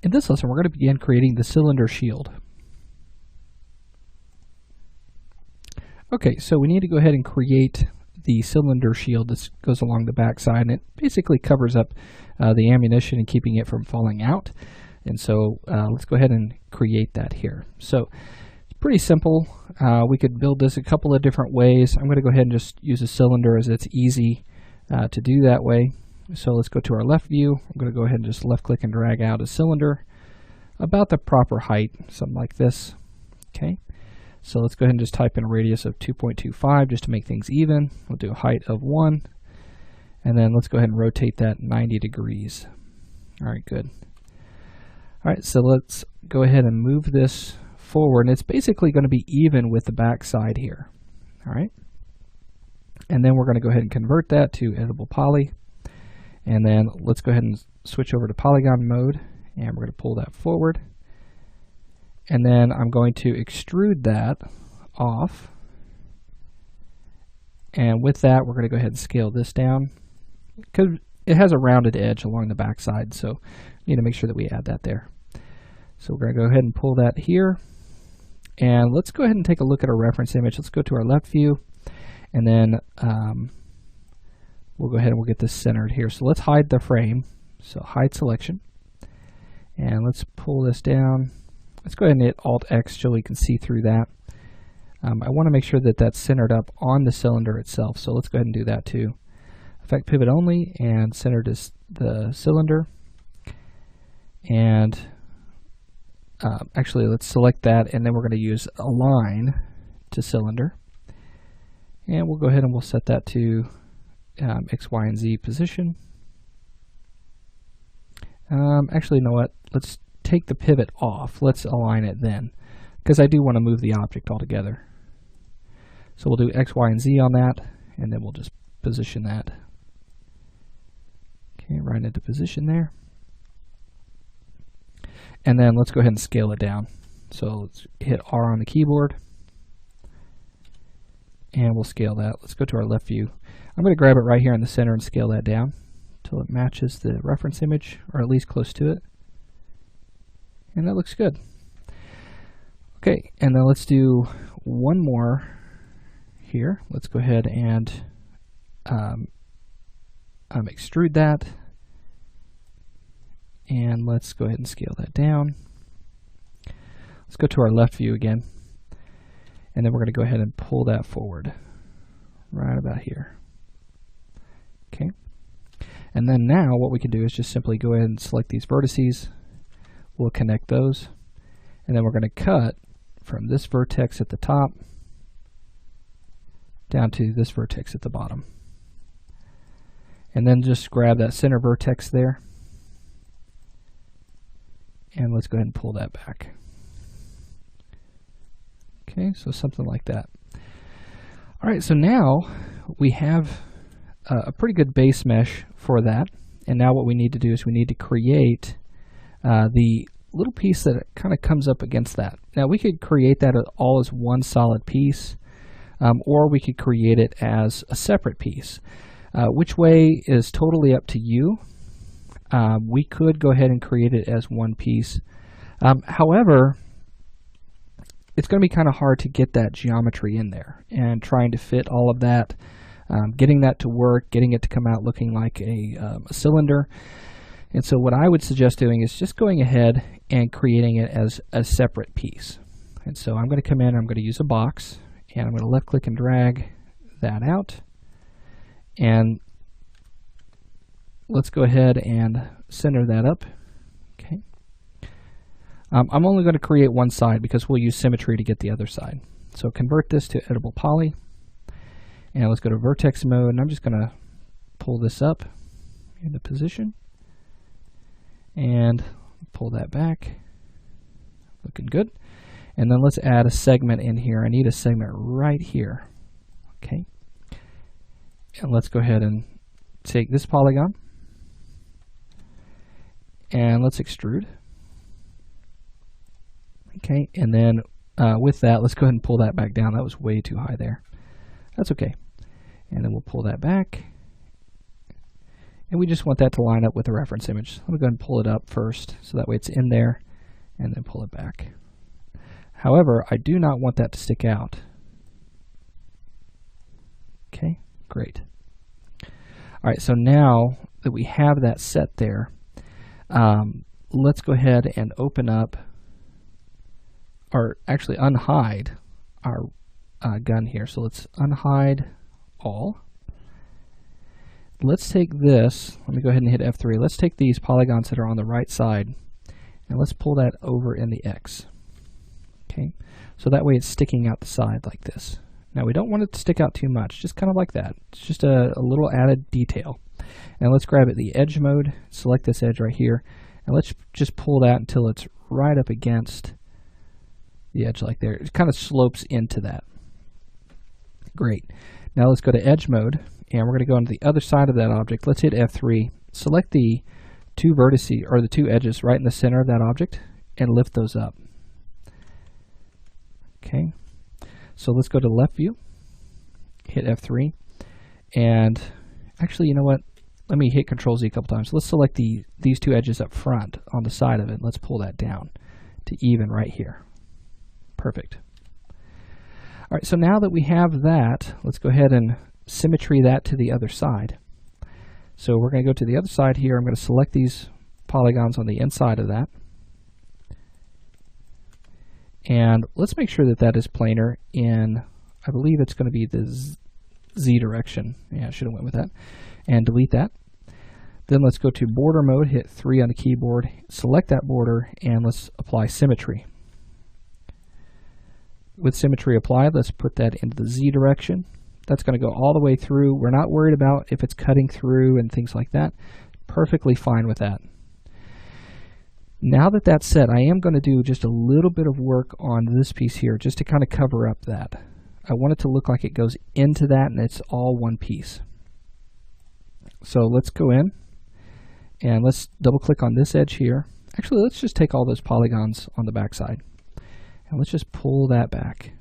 In this lesson, we're going to begin creating the cylinder shield. Okay, so we need to go ahead and create the cylinder shield that goes along the back side, and it basically covers up the ammunition and keeping it from falling out. And so let's go ahead and create that here. So it's pretty simple. We could build this a couple of different ways. I'm going to go ahead and just use a cylinder as it's easy to do that way. So let's go to our left view. I'm going to go ahead and just left click and drag out a cylinder about the proper height, something like this. Okay. So let's go ahead and just type in a radius of 2.25 just to make things even. We'll do a height of 1. And then let's go ahead and rotate that 90 degrees. All right, good. All right, so let's go ahead and move this forward. And it's basically going to be even with the back side here. All right. And then we're going to go ahead and convert that to editable poly. And then let's go ahead and switch over to polygon mode. And we're going to pull that forward. And then I'm going to extrude that off. And with that, we're going to go ahead and scale this down, because it has a rounded edge along the back side. So we need to make sure that we add that there. So we're going to go ahead and pull that here. And let's go ahead and take a look at our reference image. Let's go to our left view. And then we'll go ahead and we'll get this centered here. So let's hide the frame. So hide selection. And let's pull this down. Let's go ahead and hit Alt-X so we can see through that. I want to make sure that that's centered up on the cylinder itself. So let's go ahead and do that too. Effect pivot only and center the cylinder. And actually let's select that, and then we're going to use align to cylinder. And we'll go ahead and we'll set that to X, Y, and Z position. Actually, you know what? Let's take the pivot off. Let's align it then, because I do want to move the object altogether. So we'll do X, Y, and Z on that, and then we'll just position that. Okay, right into position there. And then let's go ahead and scale it down. So let's hit R on the keyboard, and we'll scale that. Let's go to our left view. I'm going to grab it right here in the center and scale that down until it matches the reference image, or at least close to it. And that looks good. Okay, and then let's do one more here. Let's go ahead and extrude that. And let's go ahead and scale that down. Let's go to our left view again. And then we're going to go ahead and pull that forward right about here. Okay. And then now what we can do is just simply go ahead and select these vertices. We'll connect those, and then we're going to cut from this vertex at the top down to this vertex at the bottom. And then just grab that center vertex there, and let's go ahead and pull that back. Okay, so something like that. All right, so now we have a pretty good base mesh for that, and now what we need to do is we need to create the little piece that kind of comes up against that. Now we could create that all as one solid piece, or we could create it as a separate piece. Which way is totally up to you. We could go ahead and create it as one piece. However, it's going to be kind of hard to get that geometry in there, and trying to fit all of that, getting that to work, getting it to come out looking like a cylinder. And so what I would suggest doing is just going ahead and creating it as a separate piece. And so I'm going to come in, I'm going to use a box, and I'm going to left click and drag that out. And let's go ahead and center that up. Okay. I'm only going to create one side because we'll use symmetry to get the other side. So convert this to editable poly. And let's go to vertex mode, and I'm just going to pull this up into position. And pull that back. Looking good. And then let's add a segment in here. I need a segment right here. Okay. And let's go ahead and take this polygon. And let's extrude. Okay. And then with that, let's go ahead and pull that back down. That was way too high there. That's okay. And then we'll pull that back. And we just want that to line up with the reference image. Let me go ahead and pull it up first, so that way it's in there, and then pull it back. However, I do not want that to stick out. Okay, great. All right, so now that we have that set there, let's go ahead and open up, or actually unhide our gun here. So let's unhide all. Let's take this, let me go ahead and hit F3. Let's take these polygons that are on the right side, and let's pull that over in the X. Okay, so that way it's sticking out the side like this. Now we don't want it to stick out too much, just kind of like that. It's just a little added detail. And let's grab it the edge mode, select this edge right here, and let's just pull that until it's right up against the edge like there. It kind of slopes into that. Great. Now let's go to edge mode, and we're going to go into the other side of that object. Let's hit F3, select the two vertices, or the two edges right in the center of that object, and lift those up. Okay, so let's go to left view, hit F3, and actually, you know what? Let me hit Control Z a couple times. Let's select these two edges up front on the side of it. Let's pull that down to even right here. Perfect. All right, so now that we have that, let's go ahead and symmetry that to the other side. So we're going to go to the other side here. I'm going to select these polygons on the inside of that. And let's make sure that that is planar in, I believe it's going to be the Z direction. Yeah, I should have went with that. And delete that. Then let's go to border mode, hit 3 on the keyboard, select that border, and let's apply symmetry. With symmetry applied, let's put that into the Z direction. That's going to go all the way through. We're not worried about if it's cutting through and things like that. Perfectly fine with that. Now that that's set, I am going to do just a little bit of work on this piece here just to kind of cover up that. I want it to look like it goes into that and it's all one piece. So let's go in and let's double click on this edge here. Actually, let's just take all those polygons on the back side and let's just pull that back.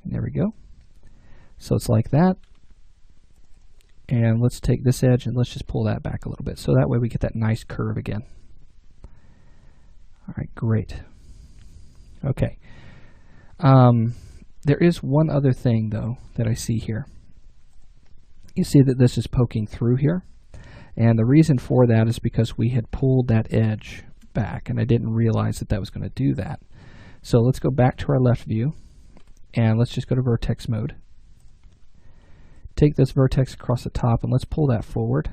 And there we go. So it's like that. And let's take this edge and let's just pull that back a little bit. So that way we get that nice curve again. All right, great. Okay. There is one other thing, though, that I see here. You see that this is poking through here. And the reason for that is because we had pulled that edge back, and I didn't realize that that was going to do that. So let's go back to our left view, and let's just go to vertex mode. Take this vertex across the top, and let's pull that forward.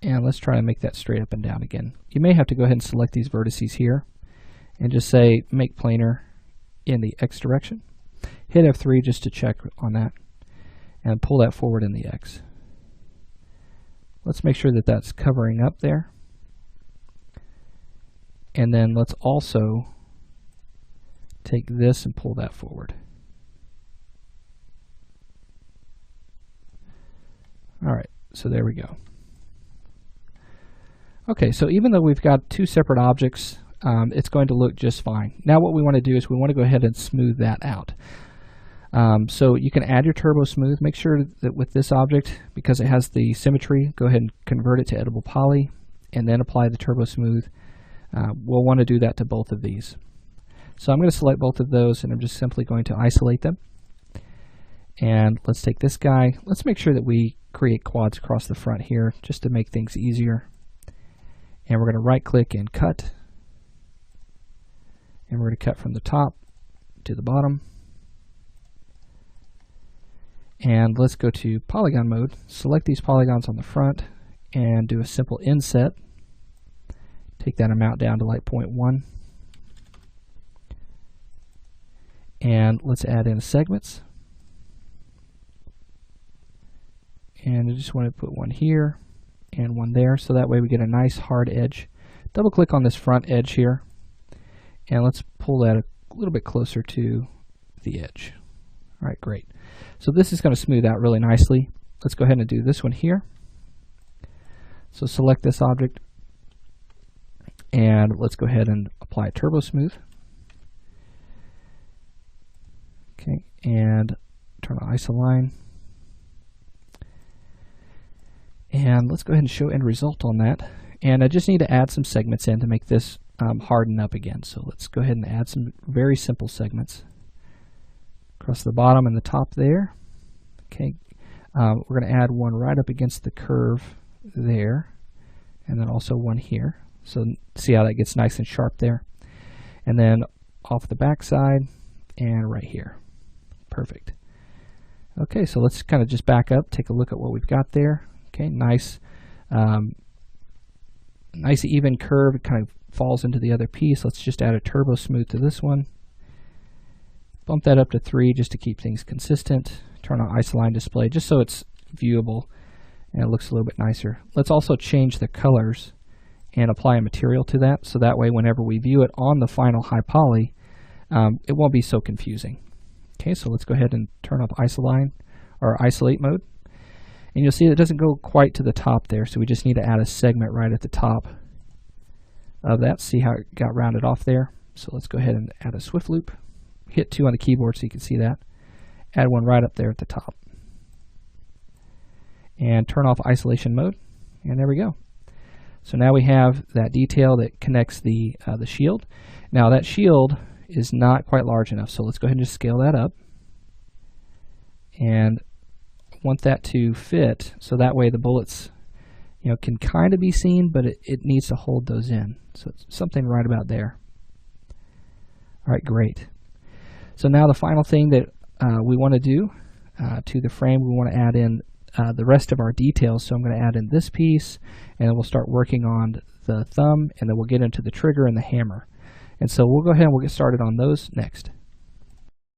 And let's try to make that straight up and down again. You may have to go ahead and select these vertices here and just say make planar in the X direction. Hit F3 just to check on that and pull that forward in the X. Let's make sure that that's covering up there. And then let's also take this and pull that forward. All right, so there we go. Okay, so even though we've got two separate objects, it's going to look just fine. Now what we want to do is we want to go ahead and smooth that out. So you can add your turbo smooth. Make sure that with this object, because it has the symmetry, go ahead and convert it to editable poly and then apply the turbo smooth. We'll want to do that to both of these. So I'm going to select both of those and I'm just simply going to isolate them. And let's take this guy. Let's make sure that we create quads across the front here just to make things easier. And we're going to right click and cut. And we're going to cut from the top to the bottom. And let's go to polygon mode, select these polygons on the front and do a simple inset. Take that amount down to like 0.1. And let's add in segments. And I just want to put one here and one there, so that way we get a nice hard edge. Double click on this front edge here, and let's pull that a little bit closer to the edge. All right, great. So this is going to smooth out really nicely. Let's go ahead and do this one here. So select this object, and let's go ahead and apply turbo smooth. Okay, and turn on isoline. And let's go ahead and show end result on that. And I just need to add some segments in to make this harden up again. So let's go ahead and add some very simple segments across the bottom and the top there. Okay, we're going to add one right up against the curve there, and then also one here. So see how that gets nice and sharp there. And then off the back side and right here. Perfect. Okay, so let's kind of just back up, take a look at what we've got there. Okay, nice even curve. It kind of falls into the other piece. Let's just add a turbo smooth to this one. Bump that up to 3 just to keep things consistent. Turn on isoline display just so it's viewable and it looks a little bit nicer. Let's also change the colors and apply a material to that, so that way whenever we view it on the final high poly, it won't be so confusing. Okay, so let's go ahead and turn off isoline or isolate mode. And you'll see it doesn't go quite to the top there, so we just need to add a segment right at the top of that. See how it got rounded off there? So let's go ahead and add a swift loop. Hit 2 on the keyboard so you can see that. Add one right up there at the top. And turn off isolation mode. And there we go. So now we have that detail that connects the shield. Now that shield is not quite large enough, so let's go ahead and just scale that up. And want that to fit so that way the bullets can kind of be seen, but it needs to hold those in. So it's something right about there. All right, great. So now the final thing that we want to do to the frame, we want to add in the rest of our details. So I'm going to add in this piece, and then we'll start working on the thumb, and then we'll get into the trigger and the hammer. And so we'll go ahead and we'll get started on those next.